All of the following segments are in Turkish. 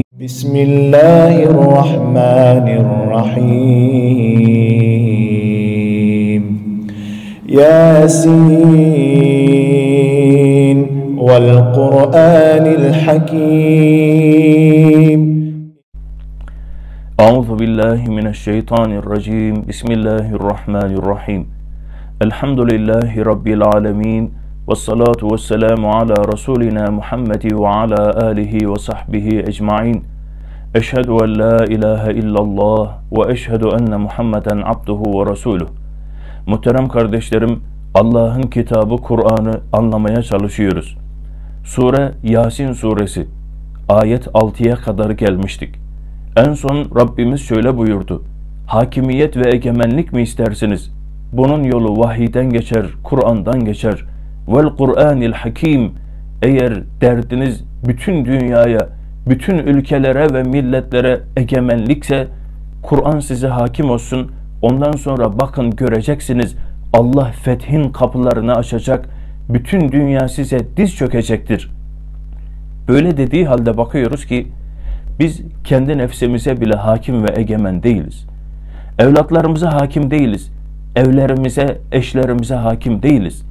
بسم الله الرحمن الرحيم ياسين والقرآن الحكيم أعوذ بالله من الشيطان الرجيم بسم الله الرحمن الرحيم الحمد لله رب العالمين والصلاة والسلام على رسولنا محمد وعلى آله وصحبه أجمعين أشهد أن لا إله إلا الله وأشهد أن محمدا عبده ورسوله. Muhterem kardeşlerim, Allah'ın kitabı Kur'an'ı anlamaya çalışıyoruz. Sure Yasin suresi, ayet 6'ya kadar gelmiştik. En son Rabbimiz şöyle buyurdu: hakimiyet ve egemenlik mi istersiniz? Bunun yolu vahiyden geçer, Kur'an'dan geçer. Vel Kur'anil Hakim. Eğer derdiniz bütün dünyaya, bütün ülkelere ve milletlere egemenlikse, Kur'an size hakim olsun. Ondan sonra bakın göreceksiniz, Allah fethin kapılarını açacak, bütün dünya size diz çökecektir. Böyle dediği halde bakıyoruz ki biz kendi nefsimize bile hakim ve egemen değiliz. Evlatlarımıza hakim değiliz. Evlerimize, eşlerimize hakim değiliz.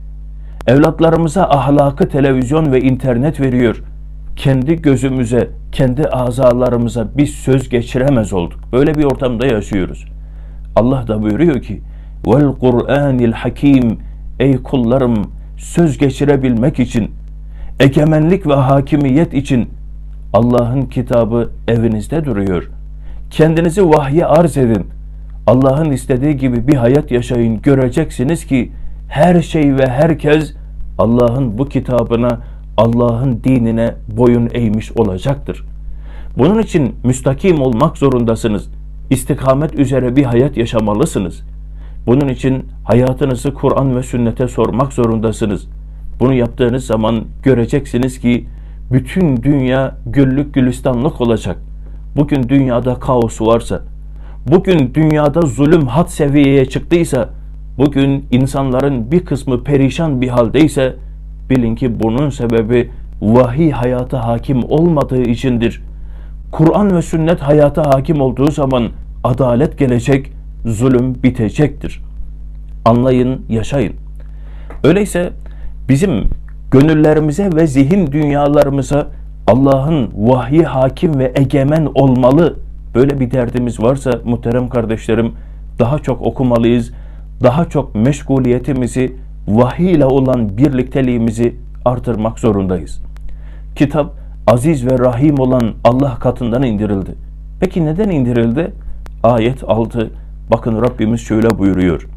Evlatlarımıza ahlakı televizyon ve internet veriyor. Kendi gözümüze, kendi azalarımıza biz söz geçiremez olduk. Böyle bir ortamda yaşıyoruz. Allah da buyuruyor ki: "Vel Kur'anil Hakim." Ey kullarım, söz geçirebilmek için, egemenlik ve hakimiyet için Allah'ın kitabı evinizde duruyor. Kendinizi vahye arz edin. Allah'ın istediği gibi bir hayat yaşayın. Göreceksiniz ki her şey ve herkes Allah'ın bu kitabına, Allah'ın dinine boyun eğmiş olacaktır. Bunun için müstakim olmak zorundasınız. İstikamet üzere bir hayat yaşamalısınız. Bunun için hayatınızı Kur'an ve sünnete sormak zorundasınız. Bunu yaptığınız zaman göreceksiniz ki bütün dünya güllük gülistanlık olacak. Bugün dünyada kaos varsa, bugün dünyada zulüm had seviyeye çıktıysa, bugün insanların bir kısmı perişan bir haldeyse, bilin ki bunun sebebi vahiy hayata hakim olmadığı içindir. Kur'an ve sünnet hayata hakim olduğu zaman adalet gelecek, zulüm bitecektir. Anlayın, yaşayın. Öyleyse bizim gönüllerimize ve zihin dünyalarımıza Allah'ın vahyi hakim ve egemen olmalı. Böyle bir derdimiz varsa muhterem kardeşlerim, daha çok okumalıyız, daha çok meşguliyetimizi, vahiy ile olan birlikteliğimizi artırmak zorundayız. Kitap aziz ve rahim olan Allah katından indirildi. Peki neden indirildi? Ayet 6. Bakın Rabbimiz şöyle buyuruyor: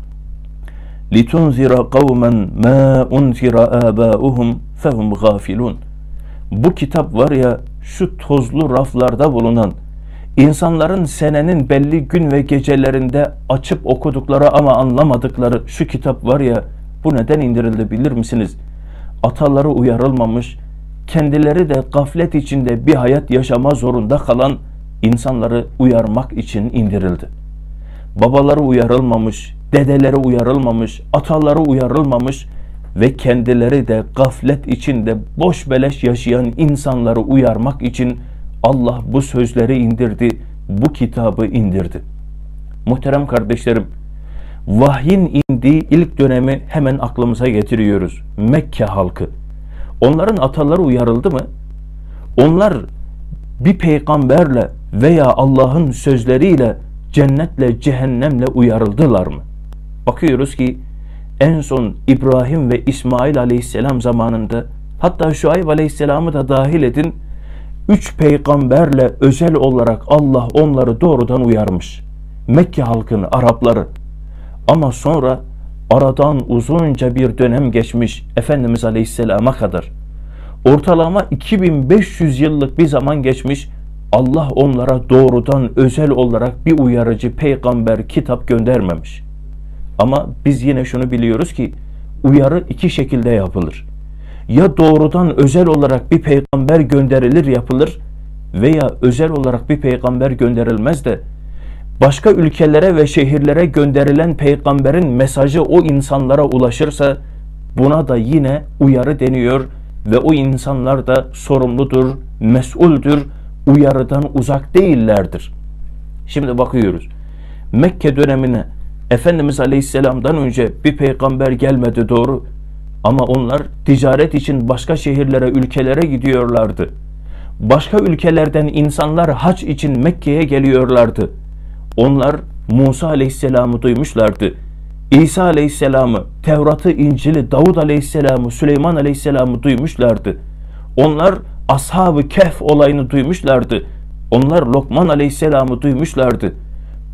لِتُنْزِرَ قَوْمًا مَا اُنْفِرَ آبَاؤُهُمْ فَهُمْ غَافِلُونَ. Bu kitap var ya, şu tozlu raflarda bulunan, insanların senenin belli gün ve gecelerinde açıp okudukları ama anlamadıkları şu kitap var ya, bu neden indirildi bilir misiniz? Ataları uyarılmamış, kendileri de gaflet içinde bir hayat yaşama zorunda kalan insanları uyarmak için indirildi. Babaları uyarılmamış, dedeleri uyarılmamış, ataları uyarılmamış ve kendileri de gaflet içinde boş beleş yaşayan insanları uyarmak için Allah bu sözleri indirdi, bu kitabı indirdi. Muhterem kardeşlerim, vahyin indiği ilk dönemi hemen aklımıza getiriyoruz. Mekke halkı. Onların ataları uyarıldı mı? Onlar bir peygamberle veya Allah'ın sözleriyle cennetle, cehennemle uyarıldılar mı? Bakıyoruz ki en son İbrahim ve İsmail aleyhisselam zamanında, hatta Şuayb aleyhisselamı da dahil edin, 3 peygamberle özel olarak Allah onları doğrudan uyarmış. Mekke halkını, Arapları. Ama sonra aradan uzunca bir dönem geçmiş Efendimiz aleyhisselama kadar. Ortalama 2500 yıllık bir zaman geçmiş. Allah onlara doğrudan özel olarak bir uyarıcı peygamber, kitap göndermemiş. Ama biz yine şunu biliyoruz ki uyarı iki şekilde yapılır. Ya doğrudan özel olarak bir peygamber gönderilir, yapılır, veya özel olarak bir peygamber gönderilmez de başka ülkelere ve şehirlere gönderilen peygamberin mesajı o insanlara ulaşırsa buna da yine uyarı deniyor ve o insanlar da sorumludur, mesuldür. uyarıdan uzak değillerdir. Şimdi bakıyoruz. Mekke dönemine Efendimiz Aleyhisselam'dan önce bir peygamber gelmedi, doğru. Ama onlar ticaret için başka şehirlere, ülkelere gidiyorlardı. Başka ülkelerden insanlar hac için Mekke'ye geliyorlardı. Onlar Musa Aleyhisselam'ı duymuşlardı. İsa Aleyhisselam'ı, Tevrat'ı, İncil'i, Davud Aleyhisselam'ı, Süleyman Aleyhisselam'ı duymuşlardı. Onlar Ashab-ı Kehf olayını duymuşlardı. Onlar Lokman Aleyhisselam'ı duymuşlardı.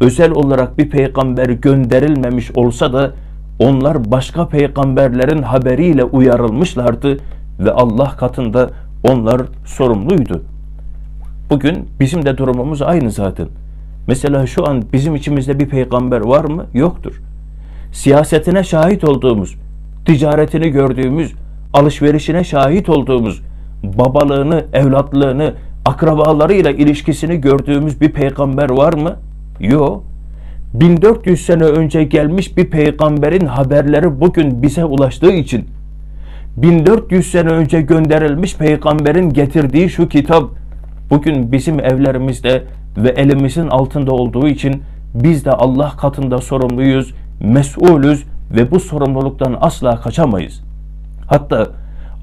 Özel olarak bir peygamber gönderilmemiş olsa da onlar başka peygamberlerin haberiyle uyarılmışlardı ve Allah katında onlar sorumluydu. Bugün bizim de durumumuz aynı zaten. Mesela şu an bizim içimizde bir peygamber var mı? Yoktur. Siyasetine şahit olduğumuz, ticaretini gördüğümüz, alışverişine şahit olduğumuz, babalığını, evlatlığını, akrabalarıyla ilişkisini gördüğümüz bir peygamber var mı? Yok. 1400 sene önce gelmiş bir peygamberin haberleri bugün bize ulaştığı için, 1400 sene önce gönderilmiş peygamberin getirdiği şu kitap bugün bizim evlerimizde ve elimizin altında olduğu için biz de Allah katında sorumluyuz, mesulüz ve bu sorumluluktan asla kaçamayız. Hatta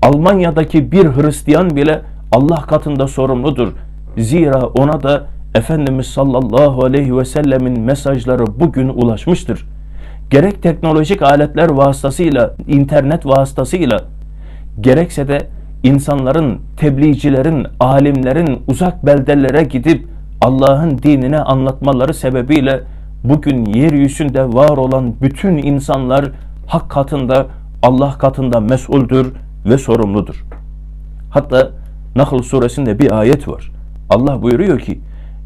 Almanya'daki bir Hristiyan bile Allah katında sorumludur. Zira ona da Efendimiz sallallahu aleyhi ve sellemin mesajları bugün ulaşmıştır. Gerek teknolojik aletler vasıtasıyla, internet vasıtasıyla, gerekse de insanların, tebliğcilerin, alimlerin uzak beldelere gidip Allah'ın dinini anlatmaları sebebiyle bugün yeryüzünde var olan bütün insanlar hak katında, Allah katında mesuldür ve sorumludur. Hatta Nahl suresinde bir ayet var. Allah buyuruyor ki: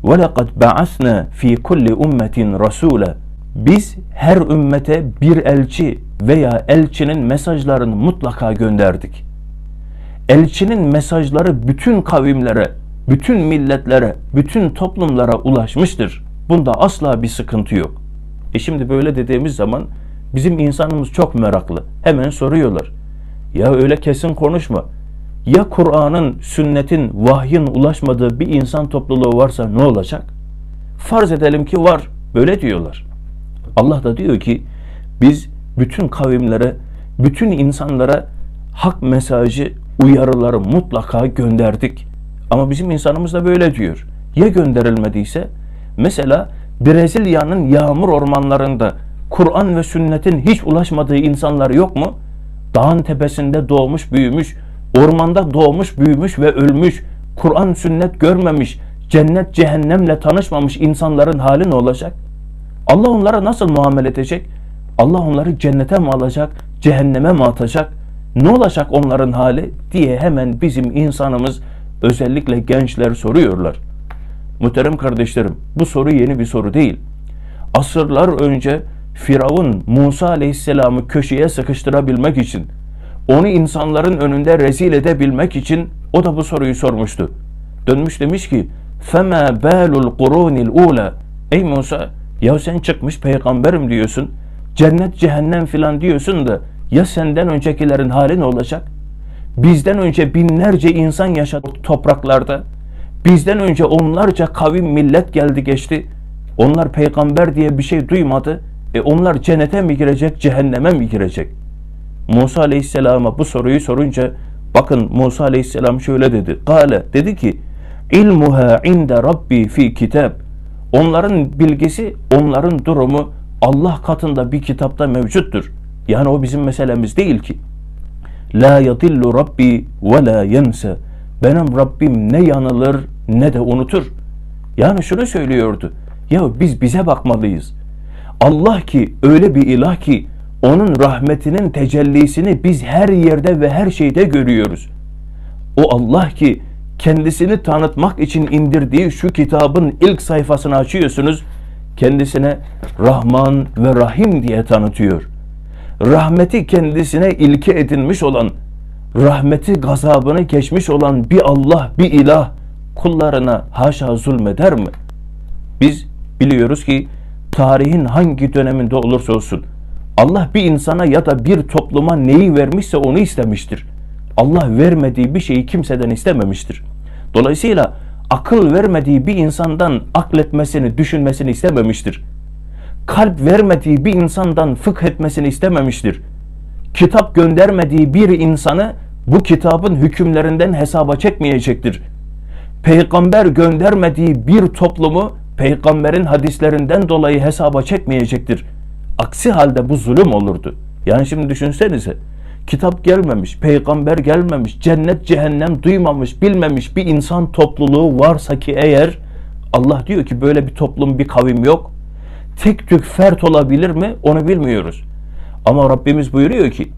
وَلَقَدْ بَعَثْنَا ف۪ي كُلِّ اُمَّةٍ رَسُولًا Biz her ümmete bir elçi veya elçinin mesajlarını mutlaka gönderdik. Elçinin mesajları bütün kavimlere, bütün milletlere, bütün toplumlara ulaşmıştır. Bunda asla bir sıkıntı yok. Şimdi böyle dediğimiz zaman bizim insanımız çok meraklı. Hemen soruyorlar. Ya öyle kesin konuşma. Ya Kur'an'ın, sünnetin, vahyin ulaşmadığı bir insan topluluğu varsa ne olacak? Farz edelim ki var. Böyle diyorlar. Allah da diyor ki biz bütün kavimlere, bütün insanlara hak mesajı, uyarıları mutlaka gönderdik. Ama bizim insanımız da böyle diyor. Ya gönderilmediyse? Mesela Brezilya'nın yağmur ormanlarında Kur'an ve sünnetin hiç ulaşmadığı insanlar yok mu? Dağın tepesinde doğmuş, büyümüş, ormanda doğmuş, büyümüş ve ölmüş, Kur'an, sünnet görmemiş, cennet, cehennemle tanışmamış insanların hali ne olacak? Allah onlara nasıl muamele edecek? Allah onları cennete mi alacak, cehenneme mi atacak? Ne olacak onların hali diye hemen bizim insanımız, özellikle gençler soruyorlar. Muhterem kardeşlerim, bu soru yeni bir soru değil. Asırlar önce Firavun Musa Aleyhisselam'ı köşeye sıkıştırabilmek için, onu insanların önünde rezil edebilmek için o da bu soruyu sormuştu. Dönmüş demiş ki: فَمَا بَالُ الْقُرُونِ الْعُولَى Ey Musa, ya sen çıkmış peygamberim diyorsun, cennet, cehennem filan diyorsun da ya senden öncekilerin hali ne olacak? Bizden önce binlerce insan yaşadı topraklarda. Bizden önce onlarca kavim, millet geldi geçti. Onlar peygamber diye bir şey duymadı. Onlar cennete mi girecek, cehenneme mi girecek? Musa Aleyhisselam'a bu soruyu sorunca bakın Musa Aleyhisselam şöyle dedi. Kale, dedi ki: İlmuha inde Rabbi fi kitab. Onların bilgisi, onların durumu Allah katında bir kitapta mevcuttur. Yani o bizim meselemiz değil ki. La yadillu Rabbi ve la yense. Benim Rabbim ne yanılır ne de unutur. Yani şunu söylüyordu. Ya biz bize bakmalıyız. Allah ki öyle bir ilah ki onun rahmetinin tecellisini biz her yerde ve her şeyde görüyoruz. O Allah ki kendisini tanıtmak için indirdiği şu kitabın ilk sayfasını açıyorsunuz, kendisine Rahman ve Rahim diye tanıtıyor. Rahmeti kendisine ilke edinmiş olan, rahmeti gazabını geçmiş olan bir Allah, bir ilah kullarına haşa zulmeder mi? Biz biliyoruz ki tarihin hangi döneminde olursa olsun Allah bir insana ya da bir topluma neyi vermişse onu istemiştir. Allah vermediği bir şeyi kimseden istememiştir. Dolayısıyla akıl vermediği bir insandan akletmesini, düşünmesini istememiştir. Kalp vermediği bir insandan fıkh etmesini istememiştir. Kitap göndermediği bir insanı bu kitabın hükümlerinden hesaba çekmeyecektir. Peygamber göndermediği bir toplumu peygamberin hadislerinden dolayı hesaba çekmeyecektir. Aksi halde bu zulüm olurdu. Yani şimdi düşünsenize, kitap gelmemiş, peygamber gelmemiş, cennet cehennem duymamış, bilmemiş bir insan topluluğu varsa ki eğer, Allah diyor ki böyle bir toplum, bir kavim yok. Tek tük fert olabilir mi? Onu bilmiyoruz. Ama Rabbimiz buyuruyor ki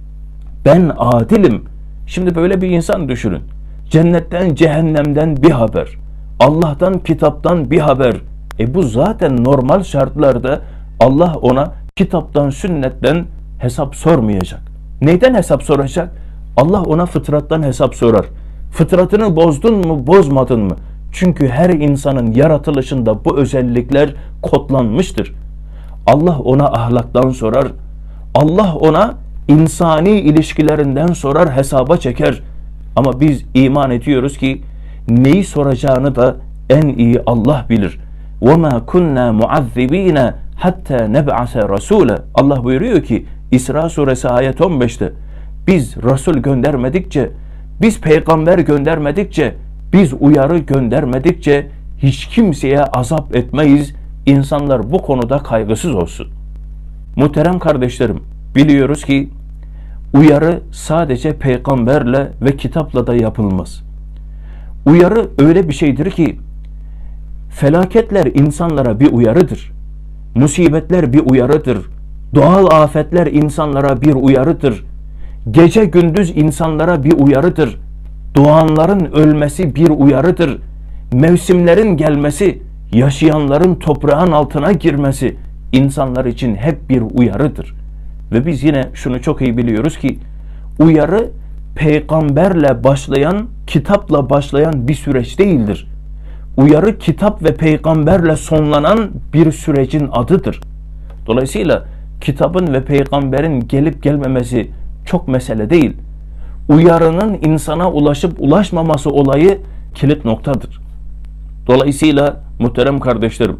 ben adilim. Şimdi böyle bir insan düşünün. Cennetten cehennemden bir haber. Allah'tan kitaptan bir haber. Bu zaten normal şartlarda Allah ona kitaptan sünnetten hesap sormayacak. Neyden hesap soracak? Allah ona fıtrattan hesap sorar. Fıtratını bozdun mu, bozmadın mı? Çünkü her insanın yaratılışında bu özellikler kodlanmıştır. Allah ona ahlaktan sorar. Allah ona insani ilişkilerinden sorar, hesaba çeker. Ama biz iman ediyoruz ki neyi soracağını da en iyi Allah bilir. وَمَا كُنَّا مُعَذِّب۪ينَ حَتَّى نَبْعَثَ رَسُولًا. Allah buyuruyor ki İsra suresi ayet 15'te biz Resul göndermedikçe, biz peygamber göndermedikçe, biz uyarı göndermedikçe hiç kimseye azap etmeyiz. İnsanlar bu konuda kaygısız olsun. Muhterem kardeşlerim, biliyoruz ki uyarı sadece peygamberle ve kitapla da yapılmaz. Uyarı öyle bir şeydir ki felaketler insanlara bir uyarıdır. Musibetler bir uyarıdır. Doğal afetler insanlara bir uyarıdır. Gece gündüz insanlara bir uyarıdır. Doğanların ölmesi bir uyarıdır. Mevsimlerin gelmesi, yaşayanların toprağın altına girmesi insanlar için hep bir uyarıdır. Ve biz yine şunu çok iyi biliyoruz ki uyarı peygamberle başlayan, kitapla başlayan bir süreç değildir. Uyarı kitap ve peygamberle sonlanan bir sürecin adıdır. Dolayısıyla kitabın ve peygamberin gelip gelmemesi çok mesele değil. Uyarının insana ulaşıp ulaşmaması olayı kilit noktadır. Dolayısıyla muhterem kardeşlerim,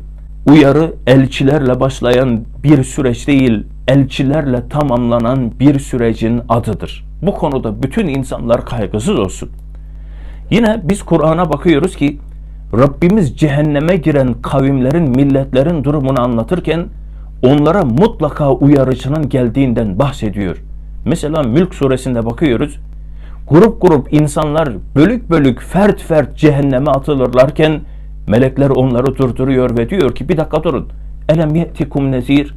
uyarı elçilerle başlayan bir süreç değil, elçilerle tamamlanan bir sürecin adıdır. Bu konuda bütün insanlar kaygısız olsun. Yine biz Kur'an'a bakıyoruz ki Rabbimiz cehenneme giren kavimlerin, milletlerin durumunu anlatırken onlara mutlaka uyarıcının geldiğinden bahsediyor. Mesela Mülk suresinde bakıyoruz. Grup grup insanlar bölük bölük, fert fert cehenneme atılırlarken melekler onları durduruyor ve diyor ki bir dakika durun. Elem ye'tikum nezir.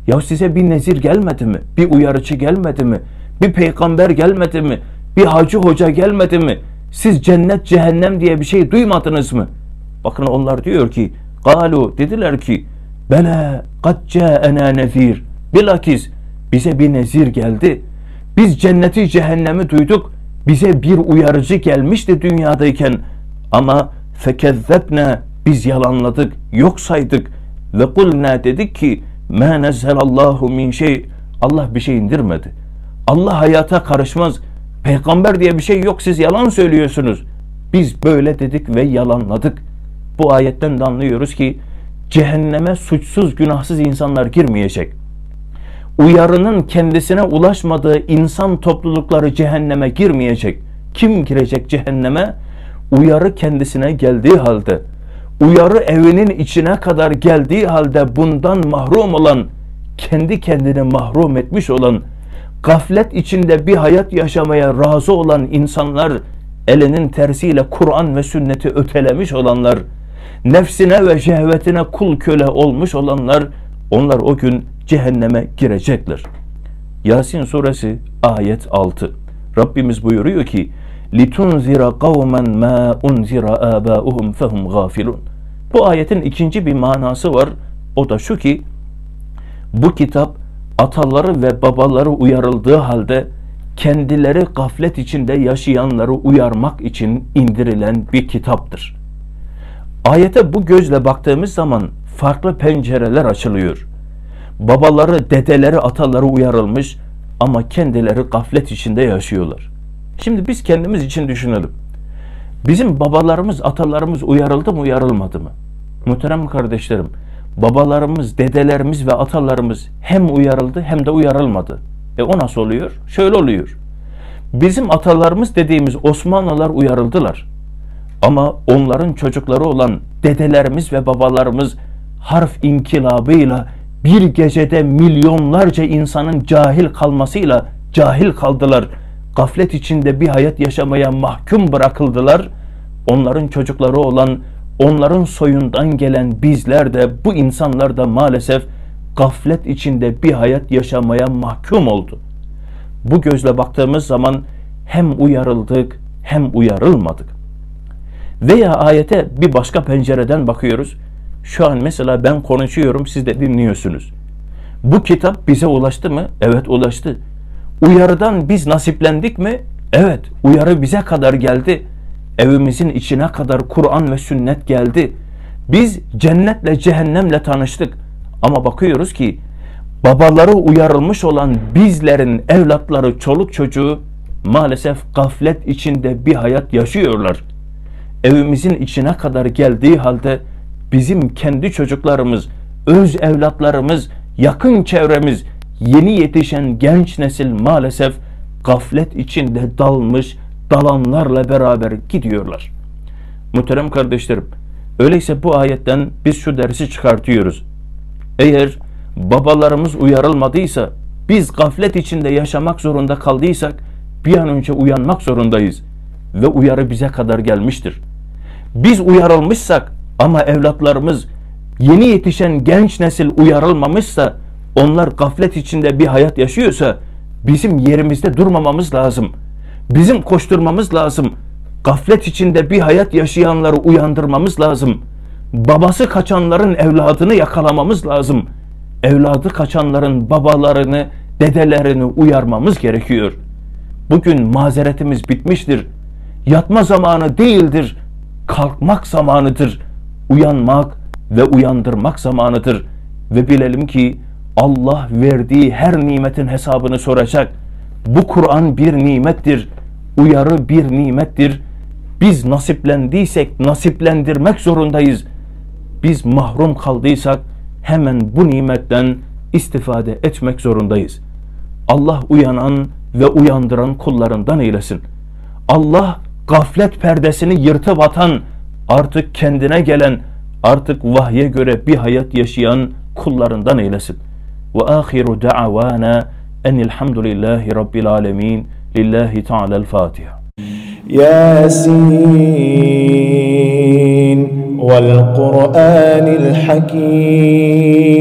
Ya size bir nezir gelmedi mi? Bir uyarıcı gelmedi mi? Bir peygamber gelmedi mi? Bir hacı hoca gelmedi mi? Siz cennet cehennem diye bir şey duymadınız mı? Bakın onlar diyor ki galu, dediler ki bela kad ca'ena nezir. Bilakis bize bir nezir geldi. Biz cenneti cehennemi duyduk. Bize bir uyarıcı gelmişti dünyadayken. Ama fekezzebne, biz yalanladık, yok saydık. Ve kulna, dedik ki ma nezzelallahu min şey. Allah bir şey indirmedi. Allah hayata karışmaz. Peygamber diye bir şey yok, siz yalan söylüyorsunuz. Biz böyle dedik ve yalanladık. Bu ayetten de anlıyoruz ki cehenneme suçsuz günahsız insanlar girmeyecek. Uyarının kendisine ulaşmadığı insan toplulukları cehenneme girmeyecek. Kim girecek cehenneme? Uyarı kendisine geldiği halde, uyarı evinin içine kadar geldiği halde bundan mahrum olan, kendi kendini mahrum etmiş olan, gaflet içinde bir hayat yaşamaya razı olan insanlar, elinin tersiyle Kur'an ve sünneti ötelemiş olanlar, nefsine ve şehvetine kul köle olmuş olanlar, onlar o gün cehenneme girecekler. Yasin suresi ayet 6. Rabbimiz buyuruyor ki litunzira kavmen ma unzira abauhum fehum gafilun. Bu ayetin ikinci bir manası var. O da şu ki bu kitap ataları ve babaları uyarıldığı halde kendileri gaflet içinde yaşayanları uyarmak için indirilen bir kitaptır. Ayete bu gözle baktığımız zaman farklı pencereler açılıyor. Babaları, dedeleri, ataları uyarılmış ama kendileri gaflet içinde yaşıyorlar. Şimdi biz kendimiz için düşünelim. Bizim babalarımız, atalarımız uyarıldı mı, uyarılmadı mı? Muhterem kardeşlerim, babalarımız, dedelerimiz ve atalarımız hem uyarıldı hem de uyarılmadı. O nasıl oluyor? Şöyle oluyor. Bizim atalarımız dediğimiz Osmanlılar uyarıldılar. Ama onların çocukları olan dedelerimiz ve babalarımız harf inkılabıyla bir gecede milyonlarca insanın cahil kalmasıyla cahil kaldılar. Gaflet içinde bir hayat yaşamaya mahkum bırakıldılar. Onların çocukları olan, onların soyundan gelen bizler de, bu insanlar da maalesef gaflet içinde bir hayat yaşamaya mahkum oldu. Bu gözle baktığımız zaman hem uyarıldık hem uyarılmadık. Veya ayete bir başka pencereden bakıyoruz. Şu an mesela ben konuşuyorum, siz de dinliyorsunuz. Bu kitap bize ulaştı mı? Evet, ulaştı. Uyarıdan biz nasiplendik mi? Evet, uyarı bize kadar geldi. Evimizin içine kadar Kur'an ve sünnet geldi. Biz cennetle cehennemle tanıştık. Ama bakıyoruz ki babaları uyarılmış olan bizlerin evlatları, çoluk çocuğu maalesef gaflet içinde bir hayat yaşıyorlar. Evimizin içine kadar geldiği halde bizim kendi çocuklarımız, öz evlatlarımız, yakın çevremiz, yeni yetişen genç nesil maalesef gaflet içinde dalmış, dalanlarla beraber gidiyorlar. Muhterem kardeşlerim, öyleyse bu ayetten biz şu dersi çıkartıyoruz. Eğer babalarımız uyarılmadıysa, biz gaflet içinde yaşamak zorunda kaldıysak, bir an önce uyanmak zorundayız. Ve uyarı bize kadar gelmiştir. Biz uyarılmışsak ama evlatlarımız, yeni yetişen genç nesil uyarılmamışsa, onlar gaflet içinde bir hayat yaşıyorsa, bizim yerimizde durmamamız lazım. Bizim koşturmamız lazım. Gaflet içinde bir hayat yaşayanları uyandırmamız lazım. Babası kaçanların evladını yakalamamız lazım. Evladı kaçanların babalarını, dedelerini uyarmamız gerekiyor. Bugün mazeretimiz bitmiştir. Yatma zamanı değildir. Kalkmak zamanıdır. Uyanmak ve uyandırmak zamanıdır. Ve bilelim ki Allah verdiği her nimetin hesabını soracak. Bu Kur'an bir nimettir. Uyarı bir nimettir. Biz nasiplendiysek nasiplendirmek zorundayız. Biz mahrum kaldıysak hemen bu nimetten istifade etmek zorundayız. Allah uyanan ve uyandıran kullarından eylesin. Allah gaflet perdesini yırtıp atan, artık kendine gelen, artık vahye göre bir hayat yaşayan kullarından eylesin. Ve ahiru da'vana enilhamdülillahi rabbil alemin. Lillahi Teala'l Fatiha. Yasin vel Kur'anil Hakim.